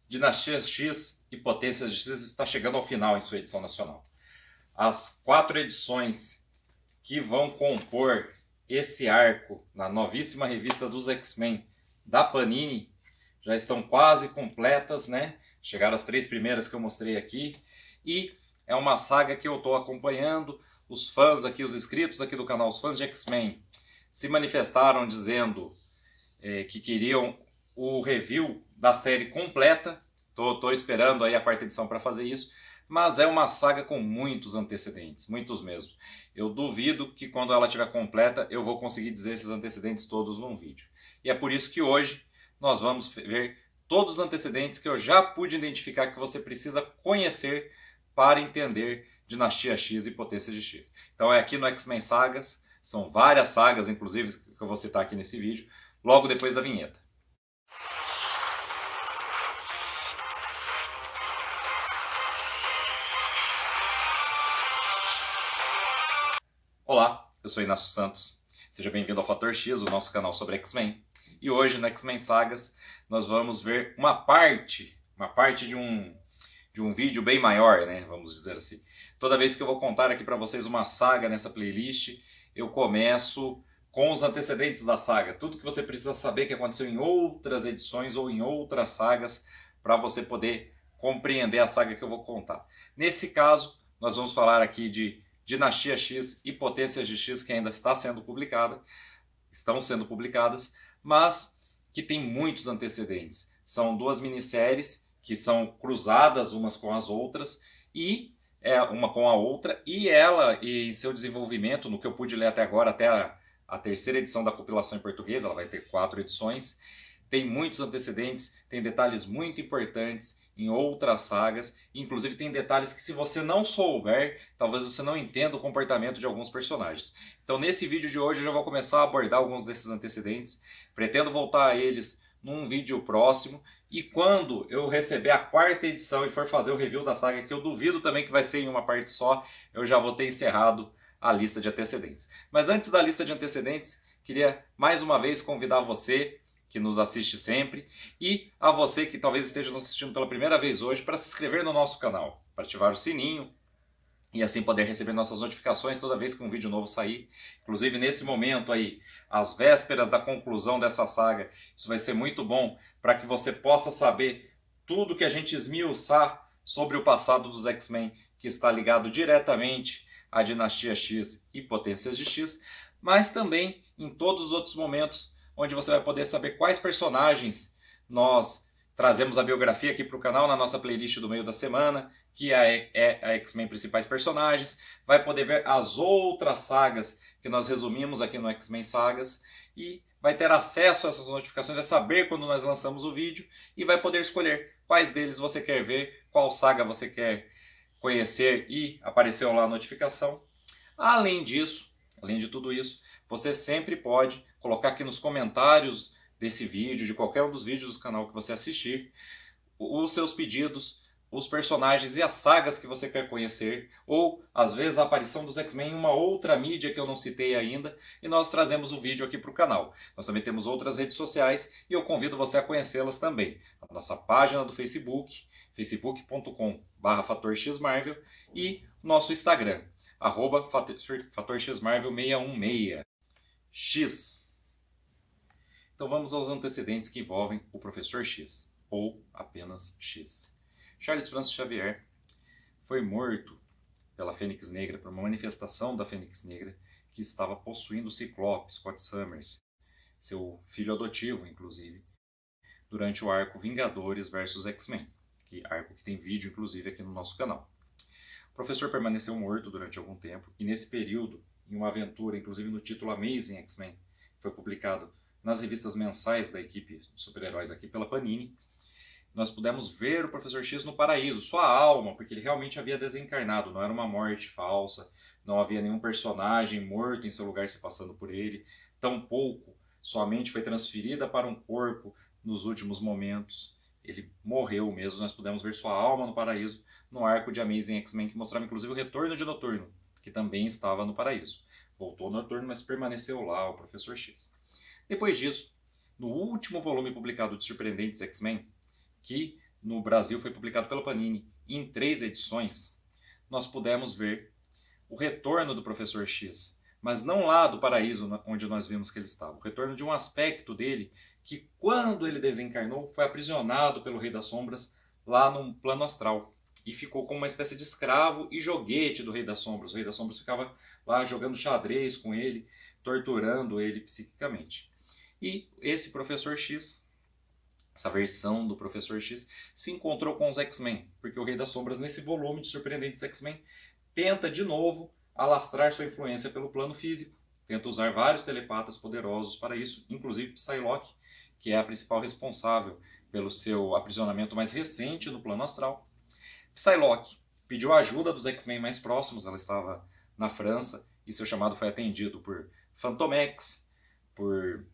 Dinastia X e Potências de X está chegando ao final em sua edição nacional. As 4 edições que vão compor esse arco na novíssima revista dos X-Men da Panini já estão quase completas, né? Chegaram as 3 primeiras que eu mostrei aqui. E é uma saga que eu estou acompanhando. Os fãs aqui, os inscritos aqui do canal, os fãs de X-Men, se manifestaram dizendo que queriam o review da série completa. Tô esperando aí a 4ª edição para fazer isso. Mas é uma saga com muitos antecedentes, muitos mesmo. Eu duvido que quando ela estiver completa eu vou conseguir dizer esses antecedentes todos num vídeo. E é por isso que hoje nós vamos ver todos os antecedentes que eu já pude identificar que você precisa conhecer para entender Dinastia X e Potências de X. Então é aqui no X-Men Sagas, são várias sagas inclusive que eu vou citar aqui nesse vídeo, logo depois da vinheta. Olá, eu sou Inácio Santos, seja bem-vindo ao Fator X, o nosso canal sobre X-Men. E hoje no X-Men Sagas nós vamos ver uma parte de um vídeo bem maior, né? Vamos dizer assim. Toda vez que eu vou contar aqui para vocês uma saga nessa playlist, eu começo com os antecedentes da saga. Tudo que você precisa saber que aconteceu em outras edições ou em outras sagas para você poder compreender a saga que eu vou contar. Nesse caso, nós vamos falar aqui de Dinastia X e Potências de X, que ainda está sendo publicada, estão sendo publicadas, mas que tem muitos antecedentes. São 2 minisséries que são cruzadas umas com as outras e uma com a outra, e ela em seu desenvolvimento, no que eu pude ler até agora, até a 3ª edição da compilação em português, ela vai ter 4 edições, tem muitos antecedentes, tem detalhes muito importantes em outras sagas, inclusive tem detalhes que se você não souber, talvez você não entenda o comportamento de alguns personagens. Então nesse vídeo de hoje eu já vou começar a abordar alguns desses antecedentes, pretendo voltar a eles num vídeo próximo, e quando eu receber a 4ª edição e for fazer o review da saga, que eu duvido também que vai ser em uma parte só, eu já vou ter encerrado a lista de antecedentes. Mas antes da lista de antecedentes, queria mais uma vez convidar você que nos assiste sempre, e a você que talvez esteja nos assistindo pela primeira vez hoje, para se inscrever no nosso canal, para ativar o sininho e assim poder receber nossas notificações toda vez que um vídeo novo sair. Inclusive nesse momento aí, às vésperas da conclusão dessa saga, isso vai ser muito bom para que você possa saber tudo que a gente esmiuçar sobre o passado dos X-Men, que está ligado diretamente à Dinastia X e Potências de X, mas também em todos os outros momentos onde você vai poder saber quais personagens nós trazemos a biografia aqui para o canal na nossa playlist do meio da semana, que é a X-Men Principais Personagens. Vai poder ver as outras sagas que nós resumimos aqui no X-Men Sagas e vai ter acesso a essas notificações, vai saber quando nós lançamos o vídeo e vai poder escolher quais deles você quer ver, qual saga você quer conhecer e apareceu lá a notificação. Além disso, além de tudo isso, você sempre pode colocar aqui nos comentários desse vídeo, de qualquer um dos vídeos do canal que você assistir, os seus pedidos, os personagens e as sagas que você quer conhecer, ou às vezes a aparição dos X-Men em uma outra mídia que eu não citei ainda, e nós trazemos o vídeo aqui para o canal. Nós também temos outras redes sociais e eu convido você a conhecê-las também. A nossa página do Facebook, facebook.com/fatorxmarvel, e nosso Instagram, @fatorxmarvel616. X. Então vamos aos antecedentes que envolvem o Professor X, ou apenas X. Charles Francis Xavier foi morto pela Fênix Negra, por uma manifestação da Fênix Negra que estava possuindo o Ciclope, Scott Summers, seu filho adotivo, inclusive, durante o arco Vingadores vs X-Men, arco que tem vídeo, inclusive, aqui no nosso canal. O professor permaneceu morto durante algum tempo, e nesse período, em uma aventura, inclusive no título Amazing X-Men, que foi publicado nas revistas mensais da equipe de super-heróis aqui pela Panini, nós pudemos ver o Professor X no paraíso, sua alma, porque ele realmente havia desencarnado, não era uma morte falsa, não havia nenhum personagem morto em seu lugar se passando por ele, tampouco sua mente foi transferida para um corpo nos últimos momentos. Ele morreu mesmo, nós pudemos ver sua alma no paraíso, no arco de Amazing X-Men, que mostrava inclusive o retorno de Noturno, que também estava no paraíso. Voltou Noturno, mas permaneceu lá o Professor X. Depois disso, no último volume publicado de Surpreendentes X-Men, que no Brasil foi publicado pela Panini em 3 edições, nós pudemos ver o retorno do Professor X, mas não lá do paraíso onde nós vimos que ele estava. O retorno de um aspecto dele que, quando ele desencarnou, foi aprisionado pelo Rei das Sombras lá no plano astral e ficou como uma espécie de escravo e joguete do Rei das Sombras. O Rei das Sombras ficava lá jogando xadrez com ele, torturando ele psiquicamente. E esse Professor X, essa versão do Professor X, se encontrou com os X-Men, porque o Rei das Sombras, nesse volume de Surpreendentes X-Men, tenta de novo alastrar sua influência pelo plano físico, tenta usar vários telepatas poderosos para isso, inclusive Psylocke, que é a principal responsável pelo seu aprisionamento mais recente no plano astral. Psylocke pediu a ajuda dos X-Men mais próximos, ela estava na França, e seu chamado foi atendido por Fantomex, por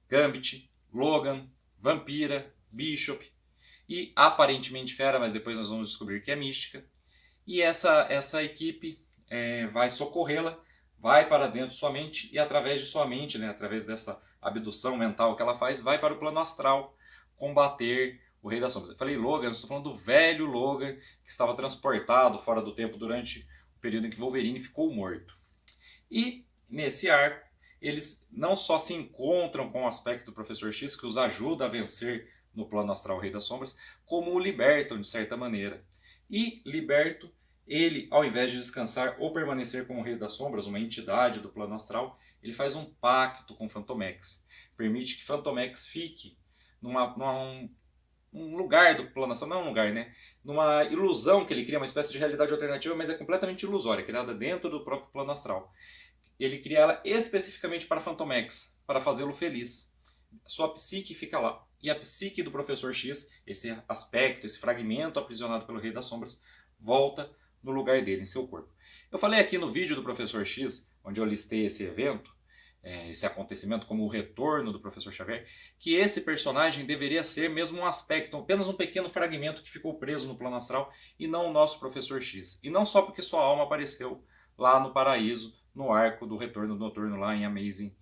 Gambit, Logan, Vampira, Bishop e aparentemente Fera, mas depois nós vamos descobrir que é Mística. E essa equipe vai socorrê-la, vai para dentro de sua mente e através de sua mente, né, através dessa abdução mental que ela faz, vai para o plano astral combater o Rei das Sombras. Eu falei Logan, eu estou falando do velho Logan que estava transportado fora do tempo durante o período em que Wolverine ficou morto. E nesse arco, eles não só se encontram com o aspecto do Professor X, que os ajuda a vencer no plano astral o Rei das Sombras, como o libertam de certa maneira. E liberto, ele, ao invés de descansar ou permanecer como o Rei das Sombras, uma entidade do plano astral, ele faz um pacto com Fantomex. Permite que Fantomex fique um lugar do plano astral, não um lugar, né? Numa ilusão que ele cria, uma espécie de realidade alternativa, mas é completamente ilusória, criada dentro do próprio plano astral. Ele cria ela especificamente para Fantomex, para fazê-lo feliz. Sua psique fica lá. E a psique do Professor X, esse aspecto, esse fragmento aprisionado pelo Rei das Sombras, volta no lugar dele, em seu corpo. Eu falei aqui no vídeo do Professor X, onde eu listei esse evento, esse acontecimento como o retorno do Professor Xavier, que esse personagem deveria ser mesmo um aspecto, apenas um pequeno fragmento que ficou preso no plano astral e não o nosso Professor X. E não só porque sua alma apareceu lá no paraíso, no arco do Retorno Noturno lá em Amazing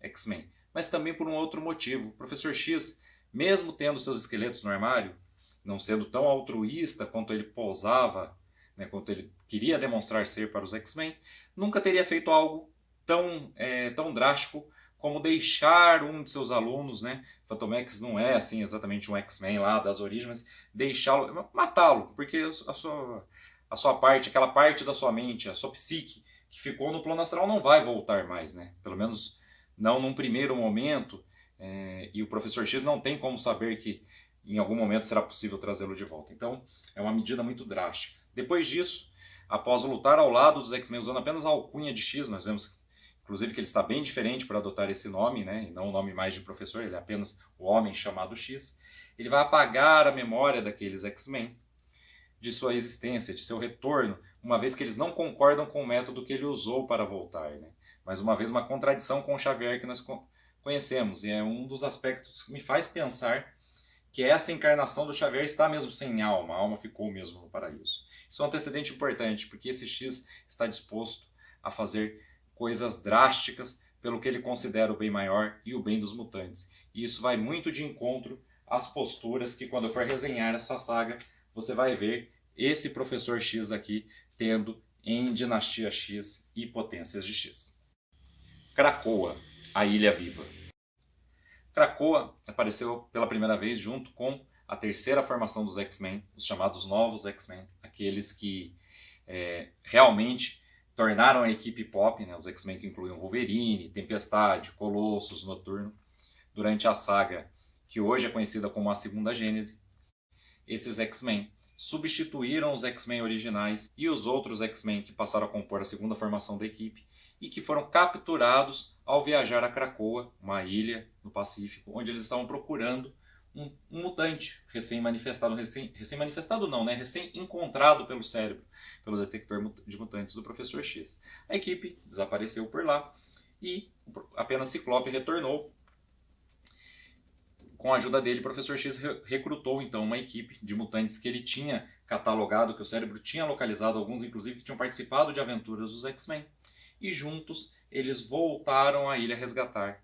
X-Men, mas também por um outro motivo. O Professor X, mesmo tendo seus esqueletos no armário, não sendo tão altruísta quanto ele posava, né, quanto ele queria demonstrar ser para os X-Men, nunca teria feito algo tão drástico como deixar um de seus alunos, né? Fantomex não é assim exatamente um X-Men lá das origens, mas deixá-lo, matá-lo, porque a sua parte, aquela parte da sua mente, a sua psique que ficou no plano astral não vai voltar mais, né? Pelo menos não num primeiro momento, e o Professor X não tem como saber que em algum momento será possível trazê-lo de volta. Então é uma medida muito drástica. Depois disso, após lutar ao lado dos X-Men usando apenas a alcunha de X, nós vemos inclusive que ele está bem diferente para adotar esse nome, né? E não o nome mais de professor, ele é apenas o homem chamado X. Ele vai apagar a memória daqueles X-Men, de sua existência, de seu retorno, uma vez que eles não concordam com o método que ele usou para voltar, né? Mais uma vez, uma contradição com o Xavier que nós conhecemos, e é um dos aspectos que me faz pensar que essa encarnação do Xavier está mesmo sem alma, a alma ficou mesmo no paraíso. Isso é um antecedente importante, porque esse X está disposto a fazer coisas drásticas pelo que ele considera o bem maior e o bem dos mutantes. E isso vai muito de encontro às posturas que, quando eu for resenhar essa saga, você vai ver esse Professor X aqui tendo em Dinastia X e Potências de X. Krakoa, a Ilha Viva. Krakoa apareceu pela primeira vez junto com a terceira formação dos X-Men, os chamados Novos X-Men, aqueles que realmente tornaram a equipe pop, né, os X-Men que incluíam Wolverine, Tempestade, Colossus, Noturno, durante a saga que hoje é conhecida como a Segunda Gênese. Esses X-Men substituíram os X-Men originais e os outros X-Men que passaram a compor a segunda formação da equipe e que foram capturados ao viajar a Krakoa, uma ilha no Pacífico, onde eles estavam procurando um mutante recém-manifestado, recém-manifestado não, né? Recém-encontrado pelo cérebro, pelo detector de mutantes do Professor X. A equipe desapareceu por lá e apenas Ciclope retornou. Com a ajuda dele, o Professor X recrutou então uma equipe de mutantes que ele tinha catalogado, que o cérebro tinha localizado, alguns inclusive que tinham participado de aventuras dos X-Men. E juntos eles voltaram à ilha resgatar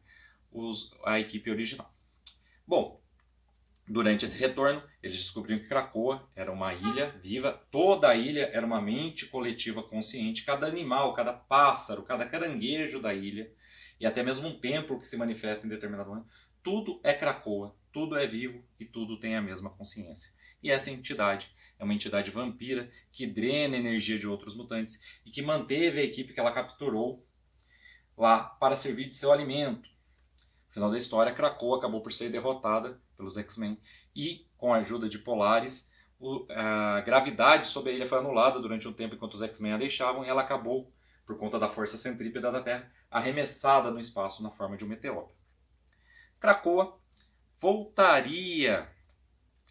a equipe original. Bom, Durante esse retorno, eles descobriram que Krakoa era uma ilha viva, toda a ilha era uma mente coletiva consciente, cada animal, cada pássaro, cada caranguejo da ilha, e até mesmo um templo que se manifesta em determinado momento, tudo é Krakoa, tudo é vivo e tudo tem a mesma consciência. E essa entidade é uma entidade vampira que drena a energia de outros mutantes e que manteve a equipe que ela capturou lá para servir de seu alimento. No final da história, Krakoa acabou por ser derrotada pelos X-Men e, com a ajuda de Polaris, a gravidade sobre a ilha foi anulada durante um tempo enquanto os X-Men a deixavam e ela acabou, por conta da força centrípeta da Terra, arremessada no espaço na forma de um meteoro. Krakoa voltaria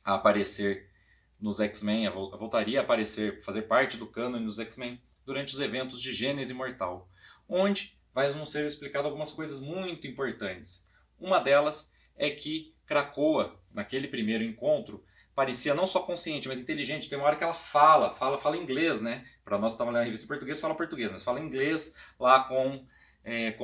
a aparecer nos X-Men, voltaria a aparecer, fazer parte do cânone dos X-Men durante os eventos de Gênese Mortal, onde vai nos ser explicado algumas coisas muito importantes. Uma delas é que Krakoa, naquele primeiro encontro, parecia não só consciente, mas inteligente. Tem uma hora que ela fala inglês, né? Para nós que estamos lendo a revista em português, fala português, mas fala inglês lá com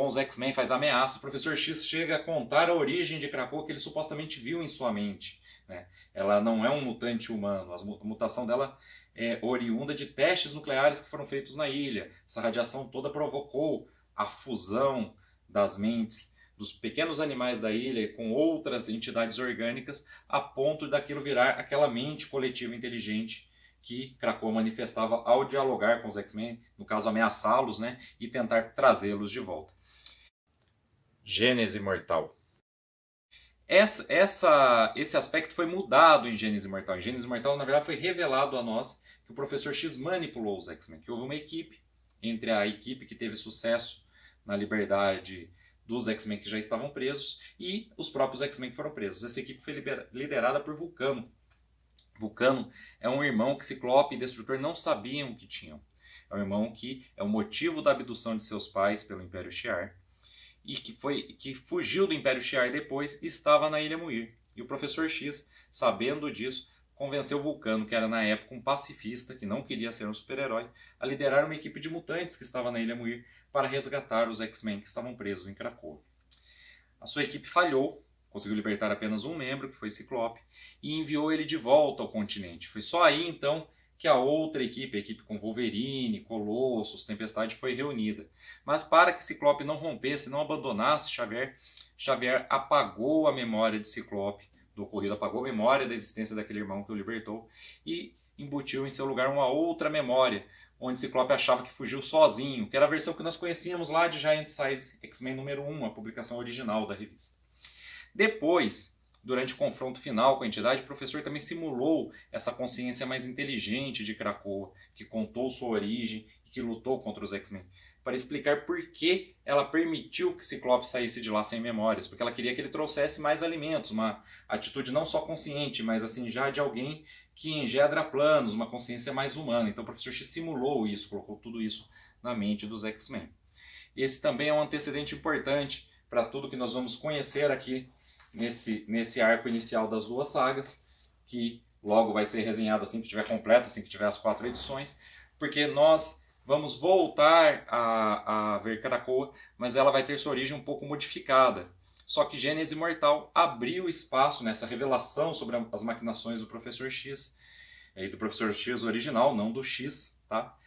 os X-Men, faz ameaça. O Professor X chega a contar a origem de Krakoa que ele supostamente viu em sua mente. Né? Ela não é um mutante humano, a mutação dela é oriunda de testes nucleares que foram feitos na ilha. Essa radiação toda provocou a fusão das mentes dos pequenos animais da ilha com outras entidades orgânicas, a ponto daquilo virar aquela mente coletiva inteligente que Krakoa manifestava ao dialogar com os X-Men, no caso ameaçá-los, né, e tentar trazê-los de volta. Gênese Mortal. Esse aspecto foi mudado em Gênese Mortal. Em Gênese Mortal, na verdade, foi revelado a nós que o Professor X manipulou os X-Men, que houve uma equipe, entre a equipe que teve sucesso na liberdade dos X-Men que já estavam presos e os próprios X-Men que foram presos. Essa equipe foi liderada por Vulcano. Vulcano é um irmão que Ciclope e Destrutor não sabiam que tinham. É um irmão que é o motivo da abdução de seus pais pelo Império Shi'ar e que fugiu do Império Shi'ar depois e estava na Ilha Muir. E o Professor X, sabendo disso, convenceu Vulcano, que era na época um pacifista, que não queria ser um super-herói, a liderar uma equipe de mutantes que estava na Ilha Muir para resgatar os X-Men que estavam presos em Krakoa. A sua equipe falhou, conseguiu libertar apenas um membro, que foi Ciclope, e enviou ele de volta ao continente. Foi só aí, então, que a outra equipe, a equipe com Wolverine, Colossus, Tempestade, foi reunida. Mas para que Ciclope não rompesse, não abandonasse Xavier, Xavier apagou a memória de Ciclope do ocorrido, apagou a memória da existência daquele irmão que o libertou e embutiu em seu lugar uma outra memória, onde Ciclope achava que fugiu sozinho, que era a versão que nós conhecíamos lá de Giant Size X-Men número 1, a publicação original da revista. Depois, durante o confronto final com a entidade, o professor também simulou essa consciência mais inteligente de Krakoa, que contou sua origem e que lutou contra os X-Men, para explicar por que ela permitiu que Ciclope saísse de lá sem memórias, porque ela queria que ele trouxesse mais alimentos, uma atitude não só consciente, mas assim já de alguém que engendra planos, uma consciência mais humana. Então o Professor X simulou isso, colocou tudo isso na mente dos X-Men. Esse também é um antecedente importante para tudo que nós vamos conhecer aqui nesse arco inicial das duas sagas, que logo vai ser resenhado assim que tiver completo, assim que tiver as 4 edições, porque nós vamos voltar a ver Krakoa, mas ela vai ter sua origem um pouco modificada. Só que Gênese Mortal abriu espaço nessa revelação sobre as maquinações do Professor X, do Professor X original, não do X, tá?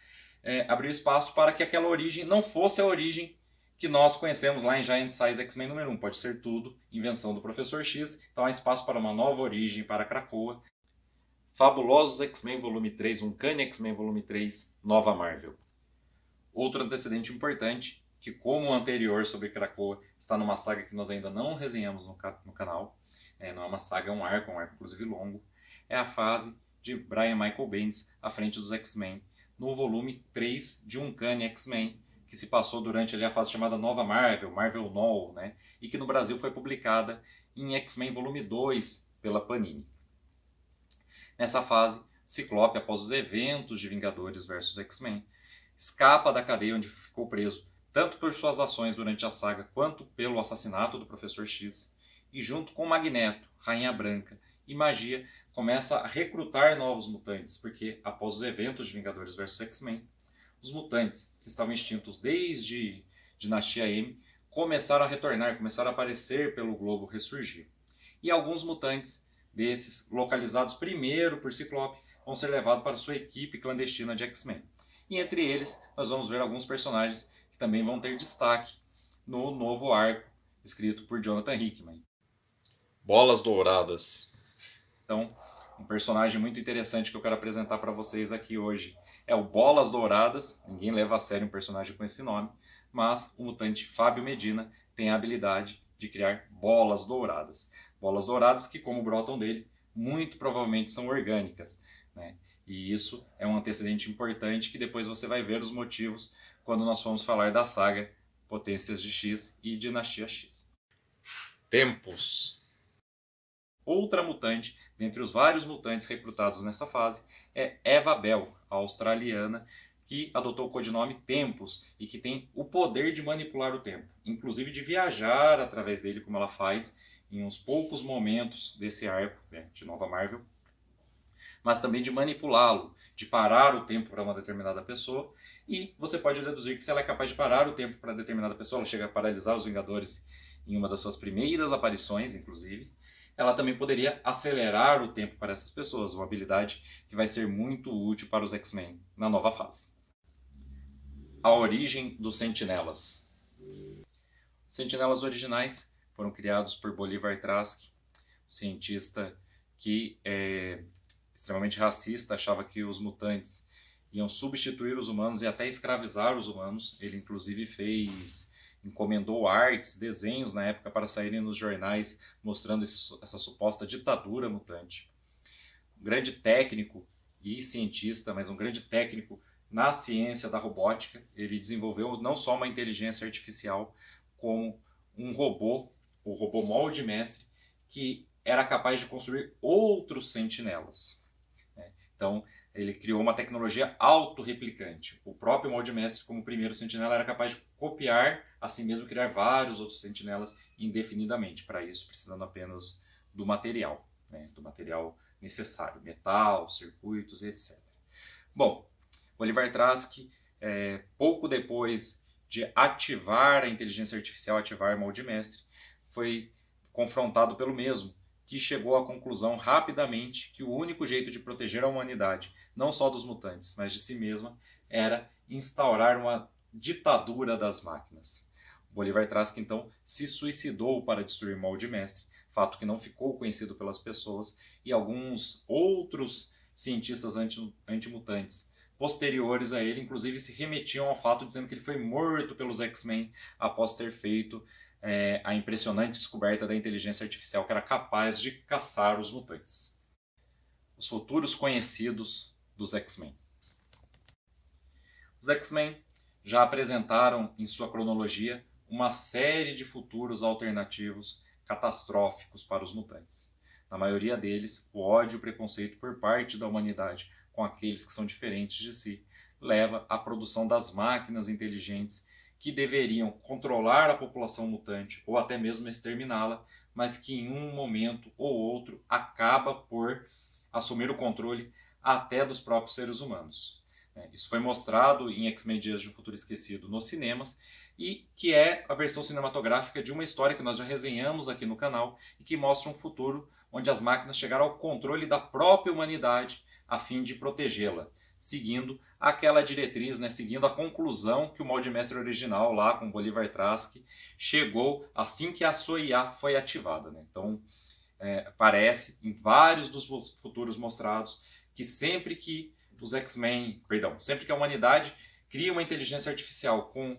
Abriu espaço para que aquela origem não fosse a origem que nós conhecemos lá em Giant Size X-Men número 1. Pode ser tudo invenção do Professor X, então há espaço para uma nova origem para Krakoa. Fabulosos X-Men volume 3, Uncanny X-Men volume 3, Nova Marvel. Outro antecedente importante, que como o anterior sobre Krakoa, está numa saga que nós ainda não resenhamos no canal, não é uma saga, é um arco inclusive longo, é a fase de Brian Michael Bendis à frente dos X-Men, no volume 3 de Uncanny X-Men, que se passou durante ali a fase chamada Nova Marvel, Marvel Null, né? E que no Brasil foi publicada em X-Men volume 2 pela Panini. Nessa fase, Ciclope, após os eventos de Vingadores vs X-Men, escapa da cadeia onde ficou preso, tanto por suas ações durante a saga quanto pelo assassinato do Professor X, e junto com Magneto, Rainha Branca e Magia, começa a recrutar novos mutantes, porque após os eventos de Vingadores vs X-Men, os mutantes, que estavam extintos desde Dinastia M, começaram a retornar, começaram a aparecer pelo globo ressurgir. E alguns mutantes desses, localizados primeiro por Ciclope, vão ser levados para sua equipe clandestina de X-Men. E entre eles, nós vamos ver alguns personagens que também vão ter destaque no novo arco escrito por Jonathan Hickman. Bolas Douradas. Então, um personagem muito interessante que eu quero apresentar para vocês aqui hoje é o Bolas Douradas. Ninguém leva a sério um personagem com esse nome, mas o mutante Fábio Medina tem a habilidade de criar bolas douradas. Bolas douradas que, como brotam dele, muito provavelmente são orgânicas, né? E isso é um antecedente importante que depois você vai ver os motivos quando nós formos falar da saga Potências de X e Dinastia X. Tempos. Outra mutante, dentre os vários mutantes recrutados nessa fase, é Eva Bell, a australiana, que adotou o codinome Tempos e que tem o poder de manipular o tempo, inclusive de viajar através dele, como ela faz em uns poucos momentos desse arco, né, de Nova Marvel, mas também de manipulá-lo, de parar o tempo para uma determinada pessoa. E você pode deduzir que se ela é capaz de parar o tempo para determinada pessoa, ela chega a paralisar os Vingadores em uma das suas primeiras aparições, inclusive, ela também poderia acelerar o tempo para essas pessoas, uma habilidade que vai ser muito útil para os X-Men na nova fase. A origem dos Sentinelas. Os Sentinelas originais foram criados por Bolivar Trask, um cientista que é extremamente racista, achava que os mutantes iam substituir os humanos e até escravizar os humanos. Ele inclusive encomendou artes, desenhos na época para saírem nos jornais mostrando essa suposta ditadura mutante. Um grande técnico e cientista, mas um grande técnico na ciência da robótica. Ele desenvolveu não só uma inteligência artificial, como um robô, o robô Molde Mestre, que era capaz de construir outros sentinelas. Então, ele criou uma tecnologia autorreplicante. O próprio Molde Mestre, como primeiro sentinela, era capaz de copiar, assim mesmo criar vários outros sentinelas indefinidamente. Para isso, precisando apenas do material, né? Do material necessário, metal, circuitos e etc. Bom, Bolivar Trask, pouco depois de ativar a inteligência artificial, ativar Molde Mestre, foi confrontado pelo mesmo, que chegou à conclusão rapidamente que o único jeito de proteger a humanidade, não só dos mutantes, mas de si mesma, era instaurar uma ditadura das máquinas. Bolivar Trask, então, se suicidou para destruir Molde Mestre, fato que não ficou conhecido pelas pessoas, e alguns outros cientistas antimutantes posteriores a ele, inclusive, se remetiam ao fato dizendo que ele foi morto pelos X-Men após ter feito a impressionante descoberta da inteligência artificial que era capaz de caçar os mutantes. Os futuros conhecidos dos X-Men. Os X-Men já apresentaram em sua cronologia uma série de futuros alternativos catastróficos para os mutantes. Na maioria deles, o ódio e o preconceito por parte da humanidade com aqueles que são diferentes de si leva à produção das máquinas inteligentes que deveriam controlar a população mutante ou até mesmo exterminá-la, mas que em um momento ou outro acaba por assumir o controle até dos próprios seres humanos. Isso foi mostrado em X-Men Dias de um Futuro Esquecido nos cinemas, e que é a versão cinematográfica de uma história que nós já resenhamos aqui no canal e que mostra um futuro onde as máquinas chegaram ao controle da própria humanidade a fim de protegê-la, seguindo aquela diretriz, seguindo a conclusão que o Molde Mestre original, lá com Bolivar Trask, chegou assim que a sua IA foi ativada. Então, parece, em vários dos futuros mostrados, que sempre que sempre que a humanidade cria uma inteligência artificial com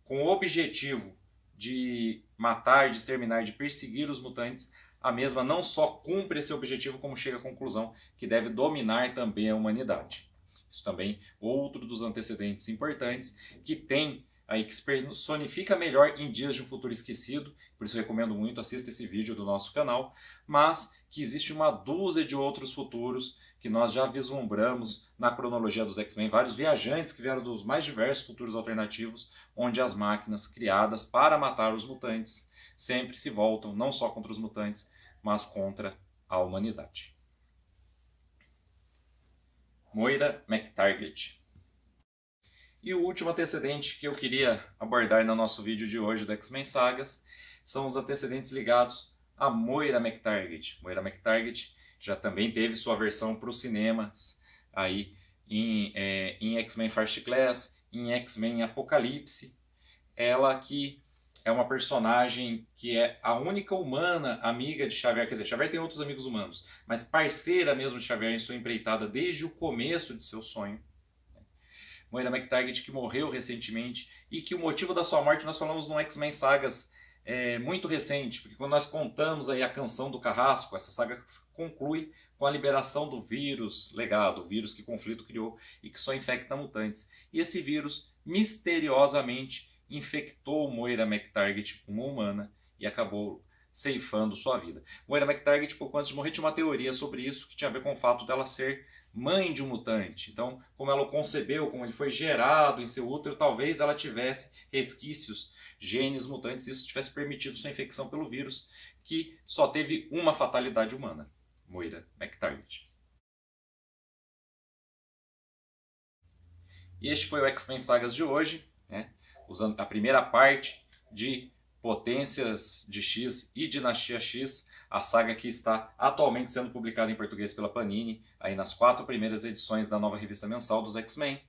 o objetivo de matar, de exterminar, de perseguir os mutantes, a mesma não só cumpre esse objetivo, como chega à conclusão que deve dominar também a humanidade. Isso também outro dos antecedentes importantes que tem aí, que se personifica melhor em Dias de um Futuro Esquecido, por isso eu recomendo muito, assista esse vídeo do nosso canal, mas que existe uma dúzia de outros futuros que nós já vislumbramos na cronologia dos X-Men, vários viajantes que vieram dos mais diversos futuros alternativos, onde as máquinas criadas para matar os mutantes sempre se voltam não só contra os mutantes, mas contra a humanidade. Moira McTaggart. E o último antecedente que eu queria abordar no nosso vídeo de hoje do X-Men Sagas são os antecedentes ligados a Moira McTaggart. Moira McTaggart, já também teve sua versão para os cinemas aí em X-Men First Class, em X-Men Apocalipse. Ela que é uma personagem que é a única humana amiga de Xavier, quer dizer, Xavier tem outros amigos humanos, mas parceira mesmo de Xavier em sua empreitada desde o começo de seu sonho. Moira McTaggart, que morreu recentemente e que o motivo da sua morte nós falamos no X-Men Sagas muito recente, porque quando nós contamos aí a canção do Carrasco, essa saga conclui com a liberação do vírus legado, o vírus que o conflito criou e que só infecta mutantes. E esse vírus misteriosamente infectou Moira McTaggart, uma humana, e acabou ceifando sua vida. Moira McTaggart, pouco antes de morrer, tinha uma teoria sobre isso que tinha a ver com o fato dela ser mãe de um mutante. Então, como ela o concebeu, como ele foi gerado em seu útero, talvez ela tivesse resquícios, genes mutantes, e isso tivesse permitido sua infecção pelo vírus, que só teve uma fatalidade humana, Moira McTaggart. E este foi o X-Men Sagas de hoje, né? Usando a primeira parte de Potências de X e Dinastia X, a saga que está atualmente sendo publicada em português pela Panini, aí nas 4 primeiras edições da nova revista mensal dos X-Men.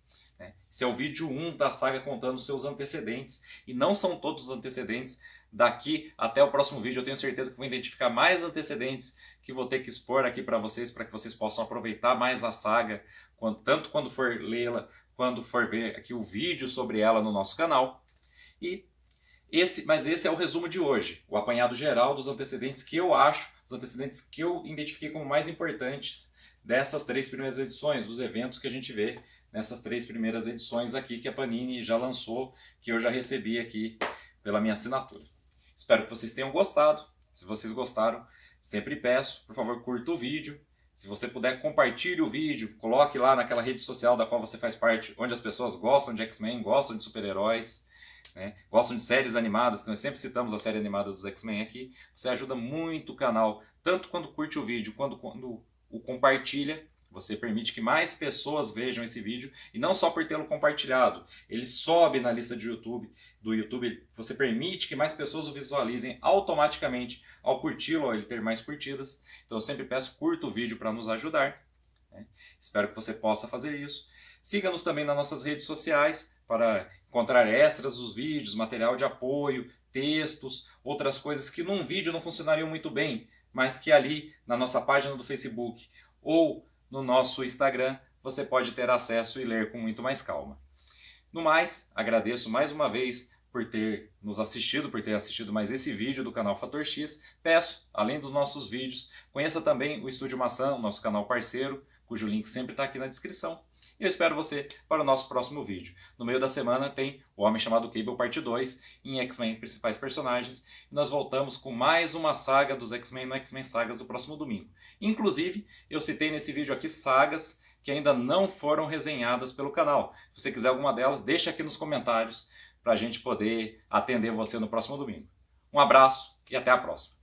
Esse é o vídeo 1 da saga contando seus antecedentes, e não são todos os antecedentes. Daqui até o próximo vídeo eu tenho certeza que vou identificar mais antecedentes que vou ter que expor aqui para que vocês possam aproveitar mais a saga, tanto quando for lê-la, quando for ver aqui o vídeo sobre ela no nosso canal. Mas esse é o resumo de hoje, o apanhado geral dos antecedentes que eu acho, os antecedentes que eu identifiquei como mais importantes dessas 3 primeiras edições, dos eventos que a gente vê nessas 3 primeiras edições aqui que a Panini já lançou, que eu já recebi aqui pela minha assinatura. Espero que vocês tenham gostado. Se vocês gostaram, sempre peço, por favor, curta o vídeo. Se você puder, compartilhe o vídeo, coloque lá naquela rede social da qual você faz parte, onde as pessoas gostam de X-Men, gostam de super-heróis, né? Gostam de séries animadas, que nós sempre citamos a série animada dos X-Men aqui. Você ajuda muito o canal, tanto quando curte o vídeo, quanto quando o compartilha. Você permite que mais pessoas vejam esse vídeo, e não só por tê-lo compartilhado, ele sobe na lista do YouTube, você permite que mais pessoas o visualizem automaticamente ao curti-lo, ao ele ter mais curtidas. Então eu sempre peço, curta o vídeo para nos ajudar, né? Espero que você possa fazer isso. Siga-nos também nas nossas redes sociais para encontrar extras dos vídeos, material de apoio, textos, outras coisas que num vídeo não funcionariam muito bem, mas que ali na nossa página do Facebook ou no nosso Instagram você pode ter acesso e ler com muito mais calma. No mais, agradeço mais uma vez por ter nos assistido, por ter assistido mais esse vídeo do canal Fator X. Peço, além dos nossos vídeos, conheça também o Estúdio Maçã, o nosso canal parceiro, cujo link sempre está aqui na descrição. E eu espero você para o nosso próximo vídeo. No meio da semana tem O Homem Chamado Cable Parte 2, em X-Men Principais Personagens. E nós voltamos com mais uma saga dos X-Men no X-Men Sagas do próximo domingo. Inclusive, eu citei nesse vídeo aqui sagas que ainda não foram resenhadas pelo canal. Se você quiser alguma delas, deixa aqui nos comentários para a gente poder atender você no próximo domingo. Um abraço e até a próxima.